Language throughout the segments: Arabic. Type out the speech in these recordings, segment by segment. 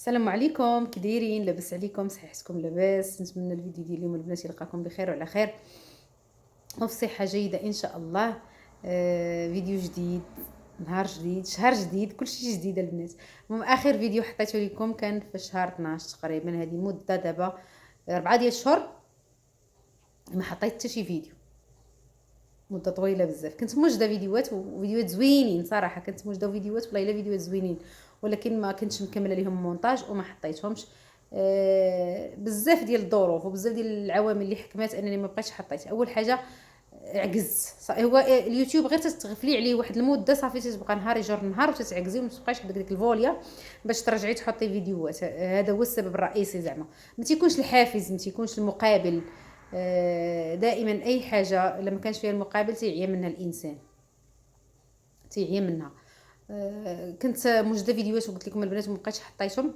السلام عليكم، كي دايرين؟ لاباس عليكم؟ صحيحتكم لاباس؟ نتمنى الفيديو ديال اليوم البنات يلقاكم بخير وعلى خير وفي صحه جيده ان شاء الله. فيديو جديد، نهار جديد، شهر جديد، كلشي جديد البنات. المهم اخر فيديو حطيته لكم كان في شهر 12 تقريبا. هذه مده دابا 4 ديال الشهور ما حطيت حتى شي فيديو، مده طويله بزاف. كنت موجده فيديوهات وفيديوهات زوينين صراحه، كنت موجده فيديوهات والله الا فيديوهات زوينين، ولكن ما كنتش مكمله ليهم مونتاج وما حطيتهمش. بزاف ديال الظروف وبزاف ديال العوامل اللي حكمات انني ما بقيتش حطيت. اول حاجه عجز، هو اليوتيوب غير تتغفلي عليه واحد المده صافي تتبقى نهار يجر نهار وتتعجزي وما تبقايش عندك ديك الفوليا باش ترجعي تحطي فيديوهات. هذا هو السبب الرئيسي، زعما ما تيكونش الحافز، ما تيكونش المقابل. دائما اي حاجه لما كانش فيها المقابل تيعيا منها الانسان، تيعيا منها. كنت موجده فيديوهات وقلت لكم البنات ما بقيتش حطيتهم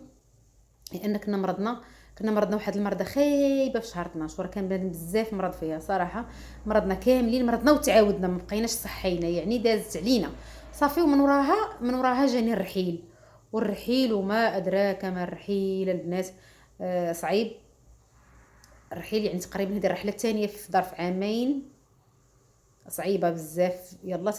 لان كنا مرضنا واحد المرضى خايبه في شهر 12. كان بنادم بزاف مرض فيها صراحه، مرضنا كاملين، مرضنا وتعاودنا، ما بقيناش صحينا، يعني دازت علينا صافي. ومن وراها جاني الرحيل، والرحيل وما ادراك ما الرحيل البنات. صعيب الرحيل، يعني تقريبا هذه الرحله الثانيه في ظرف عامين، صعيبه بزاف. يلا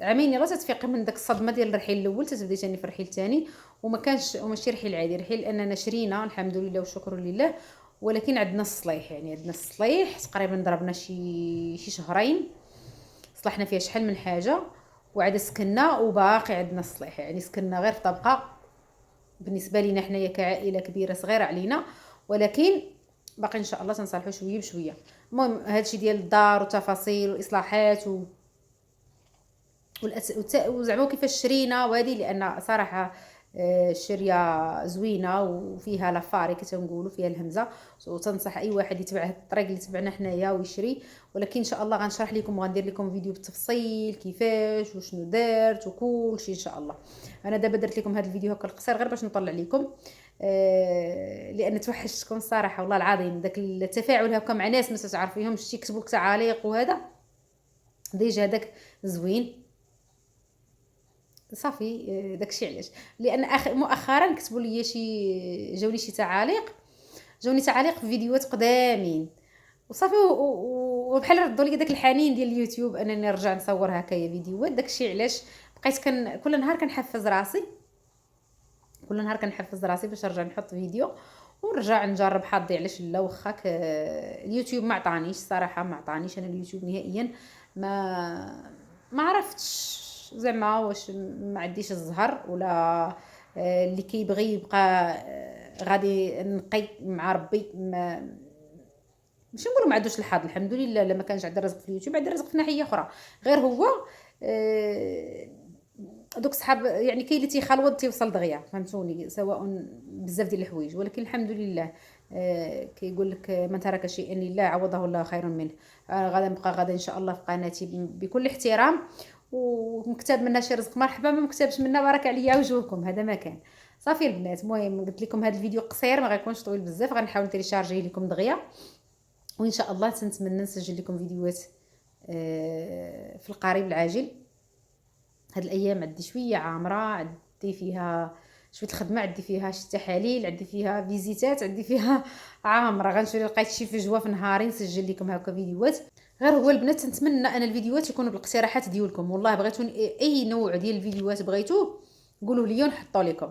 عامين يلا تتفيقي من داك الصدمه ديال الرحيل الاول، تتبداي ثاني في الرحيل الثاني. وماشي رحيل عادي، رحيل اننا شرينا الحمد لله والشكر لله، ولكن عندنا الصليح، يعني عندنا الصليح تقريبا ضربنا شي شهرين، صلحنا فيها شحال من حاجه وعاد سكننا وباقي عندنا الصليح. يعني سكننا غير في طبقه بالنسبه لينا حنايا كعائله كبيره صغيره علينا، ولكن باقي ان شاء الله تنصلحوا شويه بشويه. المهم هادشي ديال الدار وتفاصيل والاصلاحات وزعما كيفاش شرينا وهذه، لان صراحه الشريه زوينه وفيها لافاري كتنقولوا فيها الهمزه، وتنصح اي واحد يتبع هذا الطريق اللي تبعنا حنايا ويشري. ولكن ان شاء الله غنشرح لكم وغندير لكم فيديو بالتفصيل كيفاش وشنو دارت وكل شيء ان شاء الله. انا دابا درت لكم هذا الفيديو هكا القصير غير باش نطلع لكم، لان توحشتكم صراحه والله العظيم. داك التفاعل هكا مع ناس ما تعرفيهمش يكتبوا لك تعاليق وهذا ديجا هذاك زوين صافي. داكشي علاش، لان مؤخرا كتبوا لي جاوني شي تعاليق، في فيديوهات قدامين وصافي، وبحال ردوا لي داك الحنين ديال اليوتيوب انني نرجع نصور هكايا فيديوهات. داكشي علاش بقيت كل نهار كنحفز راسي، باش نرجع نحط فيديو ونرجع نجرب حظي. علاش لا؟ واخا اليوتيوب ما عطانيش صراحه، ما عطانيش انا اليوتيوب نهائيا. ما عرفتش زعما واش ما عنديش الزهر ولا اللي كيبغي يبقى غادي نقي مع ربي. ماشي نقولوا ما عندوش الحظ، الحمد لله لما كانش عندي رزق في اليوتيوب عندي رزق في ناحيه اخرى. غير هو دوك صحاب يعني كاين اللي تيخلوض تيوصل دغيا، فهمتوني، سواء بزاف ديال الحوايج. ولكن الحمد لله كيقول لك من ترك شيئا لله عوضه الله خيرا منه. غادا نبقى غادا ان شاء الله في قناتي بكل احترام، ومكتب منها شي رزق مرحبا، ما مكتبش منها بارك عليا وجهكم، هذا ما كان. صافي البنات، المهم قلت لكم هذا الفيديو قصير ما غيكونش طويل بزاف، غنحاول نتيليشارجيه لكم دغيا، وان شاء الله تنتمنى نسجل لكم فيديوهات في القريب العاجل. هاد الايام عندي شويه عامره، عندي فيها شويه الخدمه، عندي فيها شي تحاليل، عندي فيها فيزيتات، عندي فيها عامره. غنشوف لقيت شي فجوه في نهاري نسجل لكم هكا فيديوهات. غير هو البنات نتمنى ان الفيديوهات يكونوا بالاقتراحات ديالكم. والله بغيتو اي نوع ديال الفيديوهات بغيتوه قولوا لي ونحطوا لكم.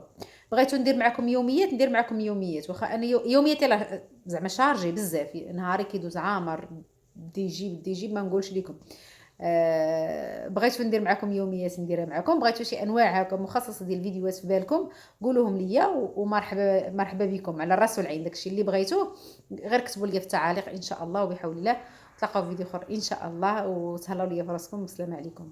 بغيتو ندير معكم يوميات ندير معكم يوميات، واخا انا يومياتي زعما شارجي بزاف، نهاري كيدوز عامر، بدي يجيب ما نقولش لكم. بغيتو ندير معكم يوميات نديرها معكم، بغيتو شي انواع هكا مخصصه ديال الفيديوهات في بالكم قولوهم ليا، ومرحبا بكم على الراس والعين. داكشي اللي بغيتوه غير كتبوا لي في التعاليق ان شاء الله، وبحول الله تلقاو فيديو اخر ان شاء الله. وتهلاو ليا في راسكم، والسلام عليكم.